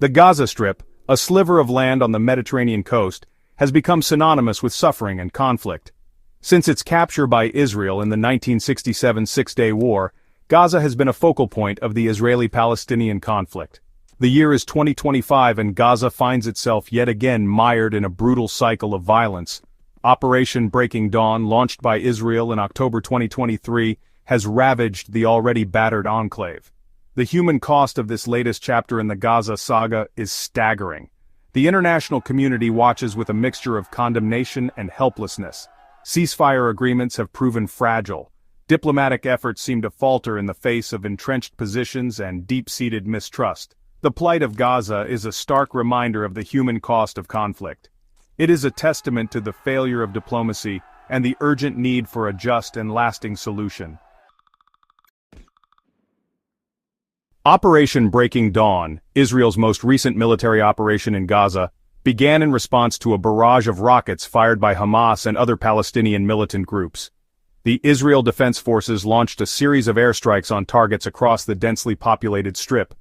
The Gaza Strip, a sliver of land on the Mediterranean coast, has become synonymous with suffering and conflict. Since its capture by Israel in the 1967 Six-Day War, Gaza has been a focal point of the Israeli-Palestinian conflict. The year is 2025 and Gaza finds itself yet again mired in a brutal cycle of violence. Operation Breaking Dawn, launched by Israel in October 2023, has ravaged the already battered enclave. The human cost of this latest chapter in the Gaza saga is staggering. The international community watches with a mixture of condemnation and helplessness. Ceasefire agreements have proven fragile. Diplomatic efforts seem to falter in the face of entrenched positions and deep-seated mistrust. The plight of Gaza is a stark reminder of the human cost of conflict. It is a testament to the failure of diplomacy and the urgent need for a just and lasting solution. Operation Breaking Dawn, Israel's most recent military operation in Gaza, began in response to a barrage of rockets fired by Hamas and other Palestinian militant groups. The Israel Defense Forces launched a series of airstrikes on targets across the densely populated Strip.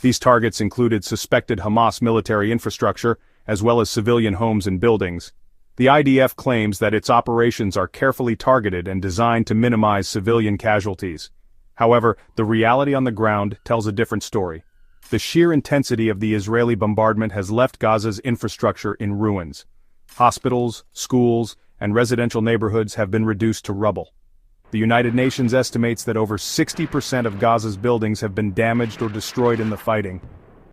These targets included suspected Hamas military infrastructure, as well as civilian homes and buildings. The IDF claims that its operations are carefully targeted and designed to minimize civilian casualties. However, the reality on the ground tells a different story. The sheer intensity of the Israeli bombardment has left Gaza's infrastructure in ruins. Hospitals, schools, and residential neighborhoods have been reduced to rubble. The United Nations estimates that over 60% of Gaza's buildings have been damaged or destroyed in the fighting.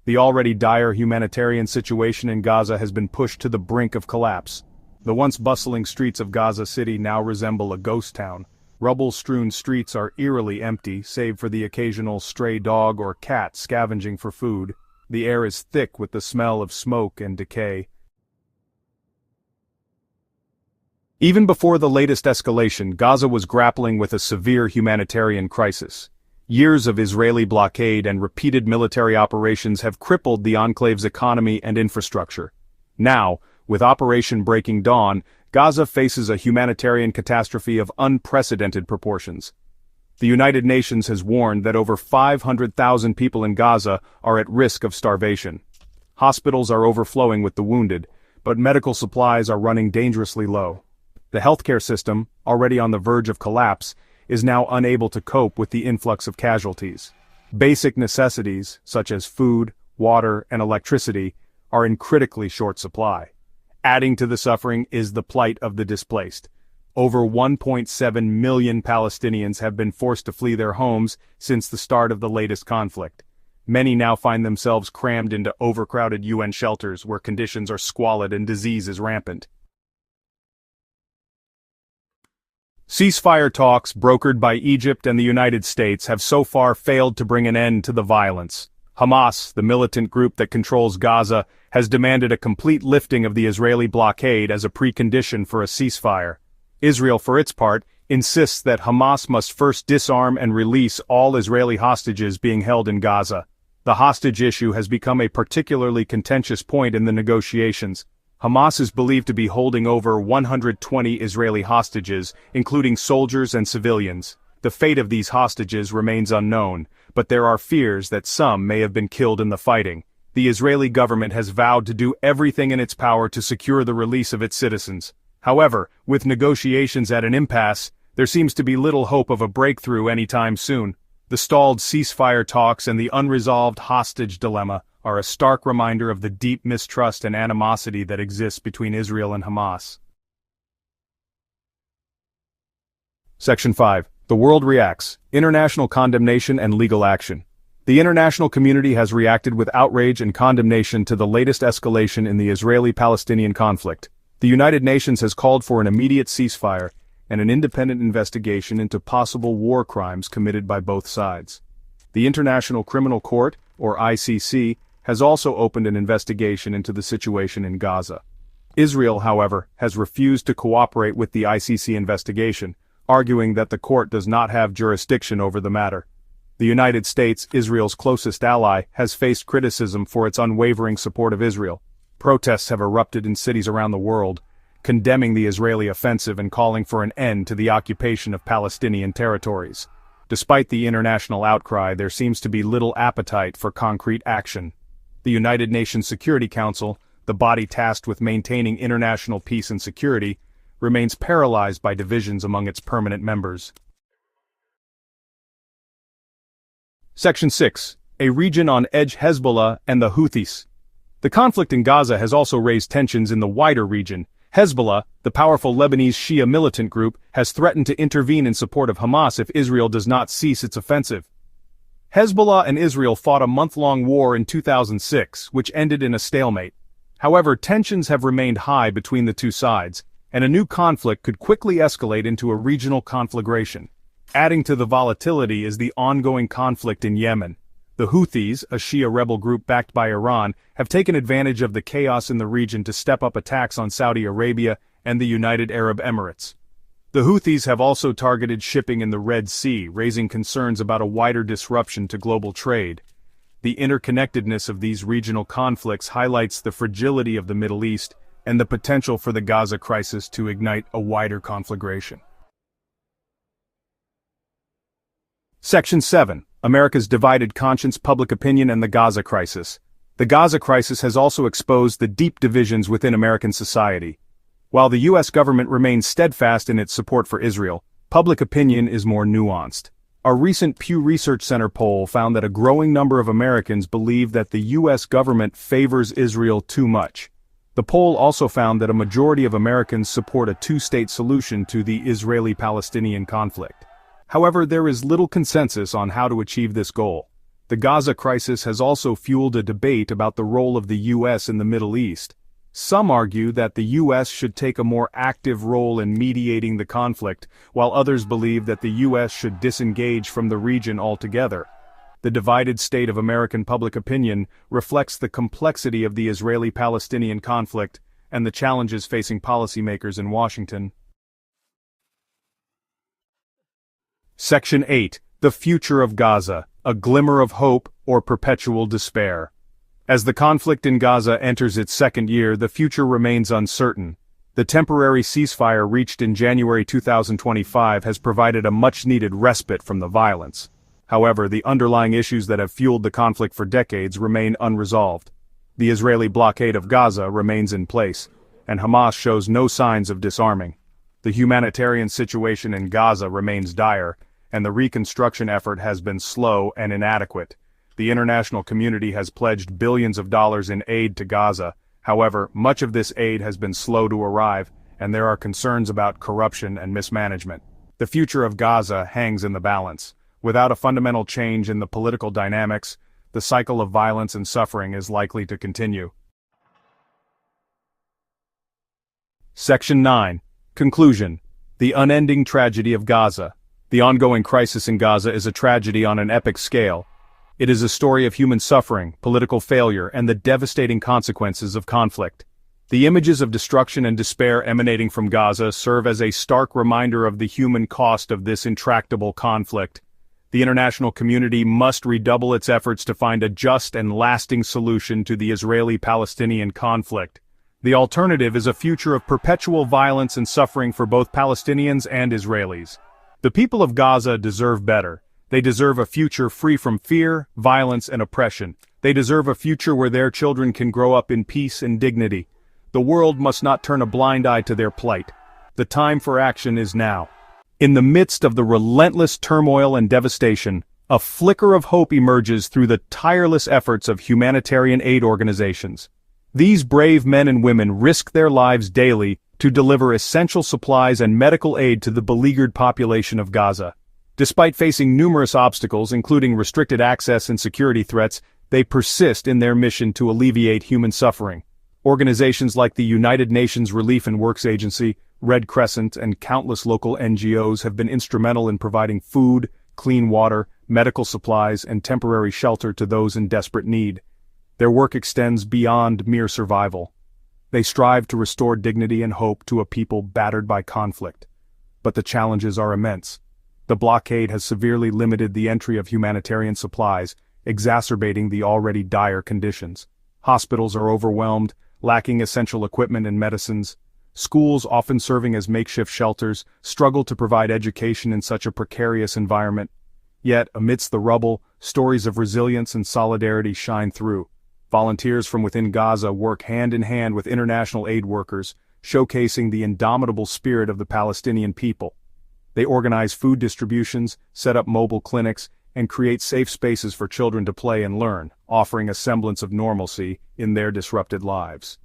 The already dire humanitarian situation in Gaza has been pushed to the brink of collapse. The once bustling streets of Gaza City now resemble a ghost town. Rubble-strewn streets are eerily empty, save for the occasional stray dog or cat scavenging for food. The air is thick with the smell of smoke and decay. Even before the latest escalation, Gaza was grappling with a severe humanitarian crisis. Years of Israeli blockade and repeated military operations have crippled the enclave's economy and infrastructure. Now, with Operation Breaking Dawn, Gaza faces a humanitarian catastrophe of unprecedented proportions. The United Nations has warned that over 500,000 people in Gaza are at risk of starvation. Hospitals are overflowing with the wounded, but medical supplies are running dangerously low. The healthcare system, already on the verge of collapse, is now unable to cope with the influx of casualties. Basic necessities, such as food, water, and electricity, are in critically short supply. Adding to the suffering is the plight of the displaced. Over 1.7 million Palestinians have been forced to flee their homes since the start of the latest conflict. Many now find themselves crammed into overcrowded UN shelters where conditions are squalid and disease is rampant. Ceasefire talks brokered by Egypt and the United States have so far failed to bring an end to the violence. Hamas, the militant group that controls Gaza, has demanded a complete lifting of the Israeli blockade as a precondition for a ceasefire. Israel, for its part, insists that Hamas must first disarm and release all Israeli hostages being held in Gaza. The hostage issue has become a particularly contentious point in the negotiations. Hamas is believed to be holding over 120 Israeli hostages, including soldiers and civilians. The fate of these hostages remains unknown, but there are fears that some may have been killed in the fighting. The Israeli government has vowed to do everything in its power to secure the release of its citizens. However, with negotiations at an impasse, there seems to be little hope of a breakthrough anytime soon. The stalled ceasefire talks and the unresolved hostage dilemma are a stark reminder of the deep mistrust and animosity that exists between Israel and Hamas. Section 5. The world reacts. International condemnation and legal action. The international community has reacted with outrage and condemnation to the latest escalation in the Israeli-Palestinian conflict. The United Nations has called for an immediate ceasefire and an independent investigation into possible war crimes committed by both sides. The International Criminal Court, or ICC, has also opened an investigation into the situation in Gaza. Israel, however, has refused to cooperate with the ICC investigation, arguing that the court does not have jurisdiction over the matter. The United States, Israel's closest ally, has faced criticism for its unwavering support of Israel. Protests have erupted in cities around the world, condemning the Israeli offensive and calling for an end to the occupation of Palestinian territories. Despite the international outcry, there seems to be little appetite for concrete action. The United Nations Security Council, the body tasked with maintaining international peace and security, remains paralyzed by divisions among its permanent members. Section 6. A region on edge: Hezbollah and the Houthis. The conflict in Gaza has also raised tensions in the wider region. Hezbollah, the powerful Lebanese Shia militant group, has threatened to intervene in support of Hamas if Israel does not cease its offensive. Hezbollah and Israel fought a month-long war in 2006, which ended in a stalemate. However, tensions have remained high between the two sides, and a new conflict could quickly escalate into a regional conflagration. Adding to the volatility is the ongoing conflict in Yemen. The Houthis, a Shia rebel group backed by Iran, have taken advantage of the chaos in the region to step up attacks on Saudi Arabia and the United Arab Emirates. The Houthis have also targeted shipping in the Red Sea, raising concerns about a wider disruption to global trade. The interconnectedness of these regional conflicts highlights the fragility of the Middle East and the potential for the Gaza crisis to ignite a wider conflagration. Section 7. America's divided conscience, public opinion, and the Gaza crisis. The Gaza crisis has also exposed the deep divisions within American society. While the U.S. government remains steadfast in its support for Israel, public opinion is more nuanced. A recent Pew Research Center poll found that a growing number of Americans believe that the U.S. government favors Israel too much. The poll also found that a majority of Americans support a two-state solution to the Israeli-Palestinian conflict. However, there is little consensus on how to achieve this goal. The Gaza crisis has also fueled a debate about the role of the U.S. in the Middle East. Some argue that the U.S. should take a more active role in mediating the conflict, while others believe that the U.S. should disengage from the region altogether. The divided state of American public opinion reflects the complexity of the Israeli-Palestinian conflict and the challenges facing policymakers in Washington. Section 8. The future of Gaza, a glimmer of hope or perpetual despair. As the conflict in Gaza enters its second year, the future remains uncertain. The temporary ceasefire reached in January 2025 has provided a much-needed respite from the violence. However, the underlying issues that have fueled the conflict for decades remain unresolved. The Israeli blockade of Gaza remains in place, and Hamas shows no signs of disarming. The humanitarian situation in Gaza remains dire, and the reconstruction effort has been slow and inadequate. The international community has pledged billions of dollars in aid to Gaza. However, much of this aid has been slow to arrive, and there are concerns about corruption and mismanagement. The future of Gaza hangs in the balance. Without a fundamental change in the political dynamics, the cycle of violence and suffering is likely to continue. Section 9. Conclusion. The unending tragedy of Gaza. The ongoing crisis in Gaza is a tragedy on an epic scale. It is a story of human suffering, political failure, and the devastating consequences of conflict. The images of destruction and despair emanating from Gaza serve as a stark reminder of the human cost of this intractable conflict. The international community must redouble its efforts to find a just and lasting solution to the Israeli-Palestinian conflict. The alternative is a future of perpetual violence and suffering for both Palestinians and Israelis. The people of Gaza deserve better. They deserve a future free from fear, violence, and oppression. They deserve a future where their children can grow up in peace and dignity. The world must not turn a blind eye to their plight. The time for action is now. In the midst of the relentless turmoil and devastation, a flicker of hope emerges through the tireless efforts of humanitarian aid organizations. These brave men and women risk their lives daily to deliver essential supplies and medical aid to the beleaguered population of Gaza. Despite facing numerous obstacles, including restricted access and security threats, they persist in their mission to alleviate human suffering. Organizations like the United Nations Relief and Works Agency, Red Crescent, and countless local NGOs have been instrumental in providing food, clean water, medical supplies, and temporary shelter to those in desperate need. Their work extends beyond mere survival. They strive to restore dignity and hope to a people battered by conflict. But the challenges are immense. The blockade has severely limited the entry of humanitarian supplies, exacerbating the already dire conditions. Hospitals are overwhelmed, lacking essential equipment and medicines. Schools, often serving as makeshift shelters, struggle to provide education in such a precarious environment. Yet, amidst the rubble, stories of resilience and solidarity shine through. volunteers from within Gaza work hand in hand with international aid workers, showcasing the indomitable spirit of the Palestinian people. They organize food distributions, set up mobile clinics, and create safe spaces for children to play and learn, offering a semblance of normalcy in their disrupted lives.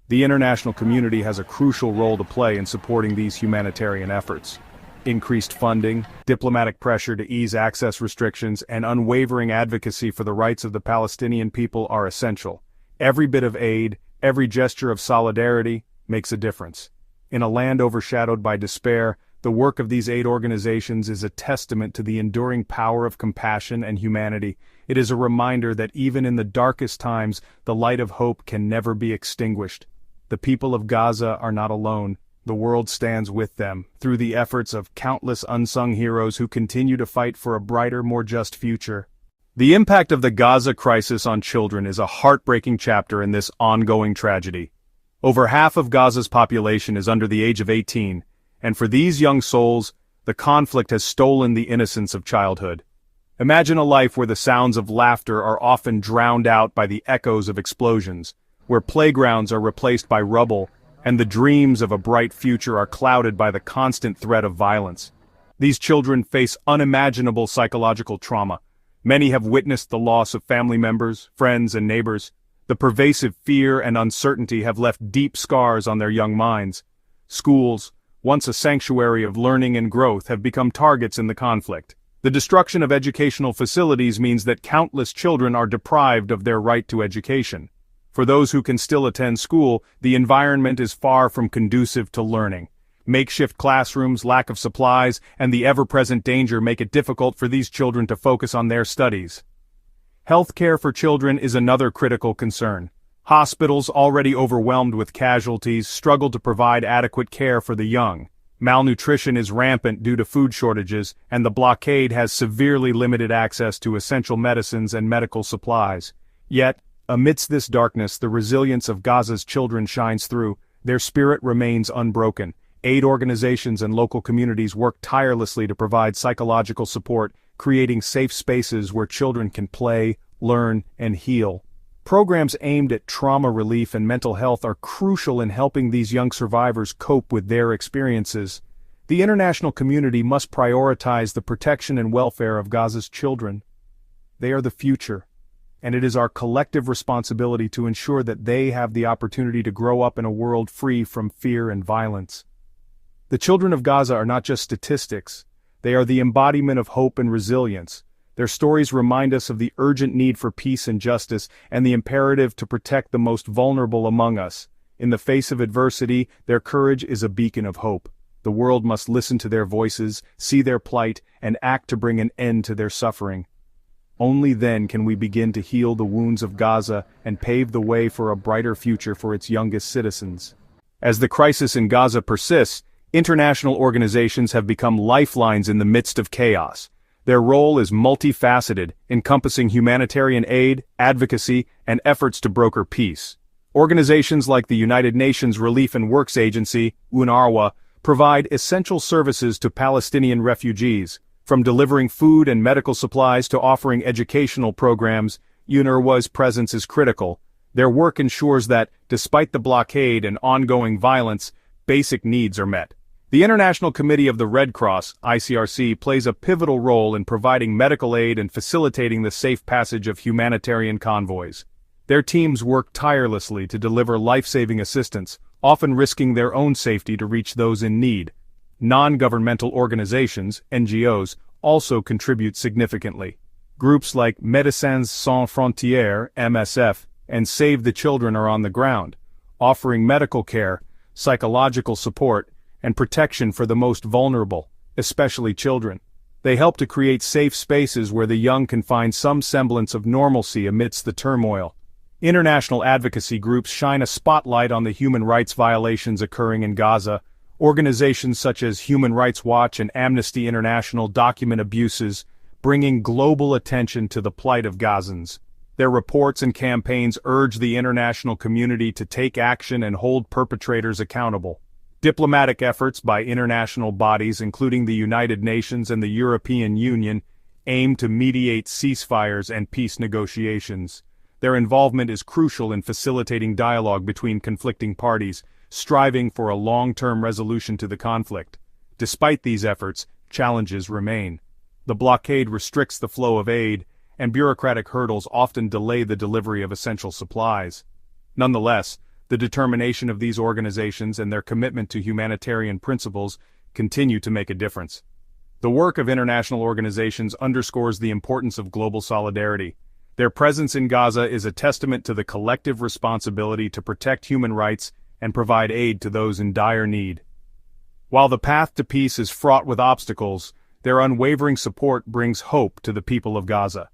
The international community has a crucial role to play in supporting these humanitarian efforts. Increased funding, diplomatic pressure to ease access restrictions, and unwavering advocacy for the rights of the Palestinian people are essential. Every bit of aid, every gesture of solidarity, makes a difference. In a land overshadowed by despair, the work of these aid organizations is a testament to the enduring power of compassion and humanity. It is a reminder that even in the darkest times, the light of hope can never be extinguished. The people of Gaza are not alone. The world stands with them, through the efforts of countless unsung heroes who continue to fight for a brighter, more just future. The impact of the Gaza crisis on children is a heartbreaking chapter in this ongoing tragedy. Over half of Gaza's population is under the age of 18, and for these young souls, the conflict has stolen the innocence of childhood. Imagine a life where the sounds of laughter are often drowned out by the echoes of explosions, where playgrounds are replaced by rubble, and the dreams of a bright future are clouded by the constant threat of violence. These children face unimaginable psychological trauma. Many have witnessed the loss of family members, friends, and neighbors. The pervasive fear and uncertainty have left deep scars on their young minds. Schools, once a sanctuary of learning and growth, have become targets in the conflict. The destruction of educational facilities means that countless children are deprived of their right to education. For those who can still attend school, the environment is far from conducive to learning. Makeshift classrooms, lack of supplies, and the ever-present danger make it difficult for these children to focus on their studies. Health care for children is another critical concern. Hospitals, already overwhelmed with casualties, struggle to provide adequate care for the young. Malnutrition is rampant due to food shortages, and the blockade has severely limited access to essential medicines and medical supplies. Yet, amidst this darkness, the resilience of Gaza's children shines through. Their spirit remains unbroken. Aid organizations and local communities work tirelessly to provide psychological support, creating safe spaces where children can play, learn, and heal. Programs aimed at trauma relief and mental health are crucial in helping these young survivors cope with their experiences. The international community must prioritize the protection and welfare of Gaza's children. They are the future, and it is our collective responsibility to ensure that they have the opportunity to grow up in a world free from fear and violence. The children of Gaza are not just statistics. They are the embodiment of hope and resilience. Their stories remind us of the urgent need for peace and justice, and the imperative to protect the most vulnerable among us. In the face of adversity, their courage is a beacon of hope. The world must listen to their voices, see their plight, and act to bring an end to their suffering. Only then can we begin to heal the wounds of Gaza and pave the way for a brighter future for its youngest citizens. As the crisis in Gaza persists, international organizations have become lifelines in the midst of chaos. Their role is multifaceted, encompassing humanitarian aid, advocacy, and efforts to broker peace. Organizations like the United Nations Relief and Works Agency, UNRWA, provide essential services to Palestinian refugees. From delivering food and medical supplies to offering educational programs, UNRWA's presence is critical. Their work ensures that, despite the blockade and ongoing violence, basic needs are met. The International Committee of the Red Cross, ICRC, plays a pivotal role in providing medical aid and facilitating the safe passage of humanitarian convoys. Their teams work tirelessly to deliver life-saving assistance, often risking their own safety to reach those in need. Non-governmental organizations, NGOs, also contribute significantly. Groups like Médecins Sans Frontières, MSF, and Save the Children are on the ground, offering medical care, psychological support, and protection for the most vulnerable, especially children. They help to create safe spaces where the young can find some semblance of normalcy amidst the turmoil. International advocacy groups shine a spotlight on the human rights violations occurring in Gaza. Organizations such as Human Rights Watch and Amnesty International document abuses, bringing global attention to the plight of Gazans. Their reports and campaigns urge the international community to take action and hold perpetrators accountable. Diplomatic efforts by international bodies, including the United Nations and the European Union, aim to mediate ceasefires and peace negotiations. Their involvement is crucial in facilitating dialogue between conflicting parties, striving for a long-term resolution to the conflict. Despite these efforts, challenges remain. The blockade restricts the flow of aid, and bureaucratic hurdles often delay the delivery of essential supplies. Nonetheless, the determination of these organizations and their commitment to humanitarian principles continue to make a difference. The work of international organizations underscores the importance of global solidarity. Their presence in Gaza is a testament to the collective responsibility to protect human rights and provide aid to those in dire need. While the path to peace is fraught with obstacles, their unwavering support brings hope to the people of Gaza.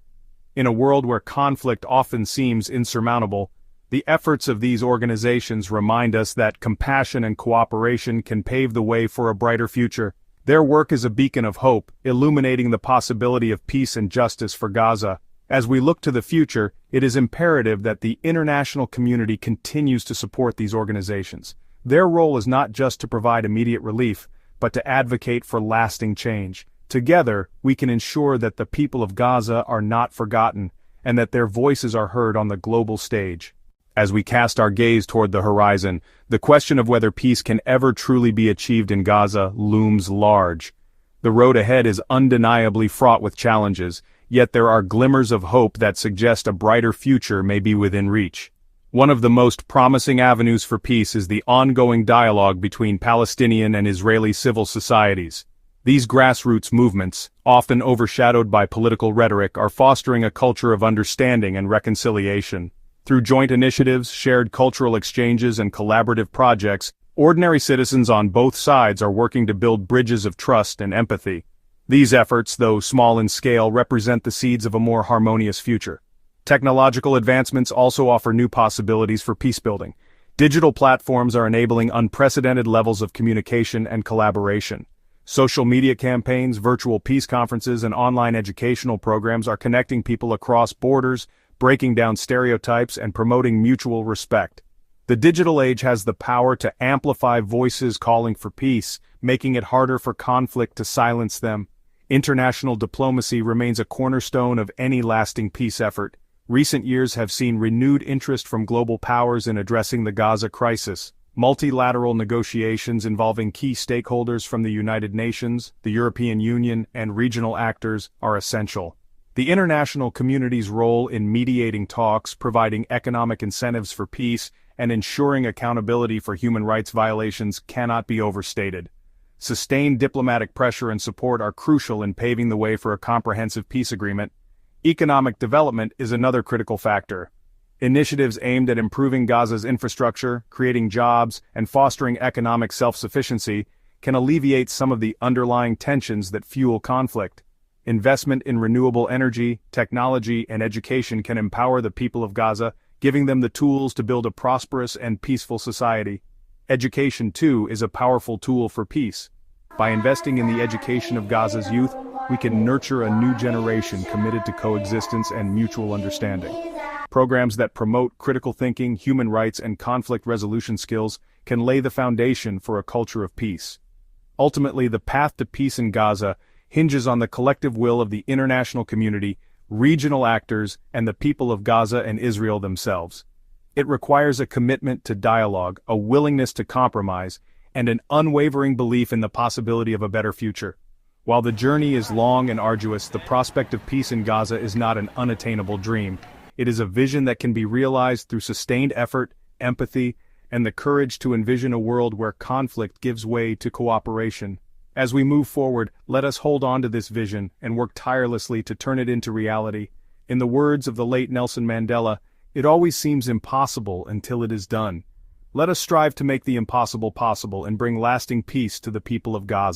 In a world where conflict often seems insurmountable, the efforts of these organizations remind us that compassion and cooperation can pave the way for a brighter future. Their work is a beacon of hope, illuminating the possibility of peace and justice for Gaza. As we look to the future, it is imperative that the international community continues to support these organizations. Their role is not just to provide immediate relief, but to advocate for lasting change. Together, we can ensure that the people of Gaza are not forgotten, and that their voices are heard on the global stage. As we cast our gaze toward the horizon, the question of whether peace can ever truly be achieved in Gaza looms large. The road ahead is undeniably fraught with challenges, yet there are glimmers of hope that suggest a brighter future may be within reach. One of the most promising avenues for peace is the ongoing dialogue between Palestinian and Israeli civil societies. These grassroots movements, often overshadowed by political rhetoric, are fostering a culture of understanding and reconciliation. Through joint initiatives, shared cultural exchanges, and collaborative projects, ordinary citizens on both sides are working to build bridges of trust and empathy. These efforts, though small in scale, represent the seeds of a more harmonious future. Technological advancements also offer new possibilities for peacebuilding. Digital platforms are enabling unprecedented levels of communication and collaboration. Social media campaigns, virtual peace conferences, and online educational programs are connecting people across borders, breaking down stereotypes and promoting mutual respect. The digital age has the power to amplify voices calling for peace, making it harder for conflict to silence them. International diplomacy remains a cornerstone of any lasting peace effort. Recent years have seen renewed interest from global powers in addressing the Gaza crisis. Multilateral negotiations involving key stakeholders from the United Nations, the European Union, and regional actors are essential. The international community's role in mediating talks, providing economic incentives for peace, and ensuring accountability for human rights violations cannot be overstated. Sustained diplomatic pressure and support are crucial in paving the way for a comprehensive peace agreement. Economic development is another critical factor. Initiatives aimed at improving Gaza's infrastructure, creating jobs, and fostering economic self-sufficiency can alleviate some of the underlying tensions that fuel conflict. Investment in renewable energy, technology, and education can empower the people of Gaza, giving them the tools to build a prosperous and peaceful society. Education, too, is a powerful tool for peace. By investing in the education of Gaza's youth, we can nurture a new generation committed to coexistence and mutual understanding. Programs that promote critical thinking, human rights, and conflict resolution skills can lay the foundation for a culture of peace. Ultimately, the path to peace in Gaza hinges on the collective will of the international community, regional actors, and the people of Gaza and Israel themselves. It requires a commitment to dialogue, a willingness to compromise, and an unwavering belief in the possibility of a better future. While the journey is long and arduous, the prospect of peace in Gaza is not an unattainable dream. It is a vision that can be realized through sustained effort, empathy, and the courage to envision a world where conflict gives way to cooperation. As we move forward, let us hold on to this vision and work tirelessly to turn it into reality. In the words of the late Nelson Mandela, "It always seems impossible until it is done." Let us strive to make the impossible possible and bring lasting peace to the people of Gaza.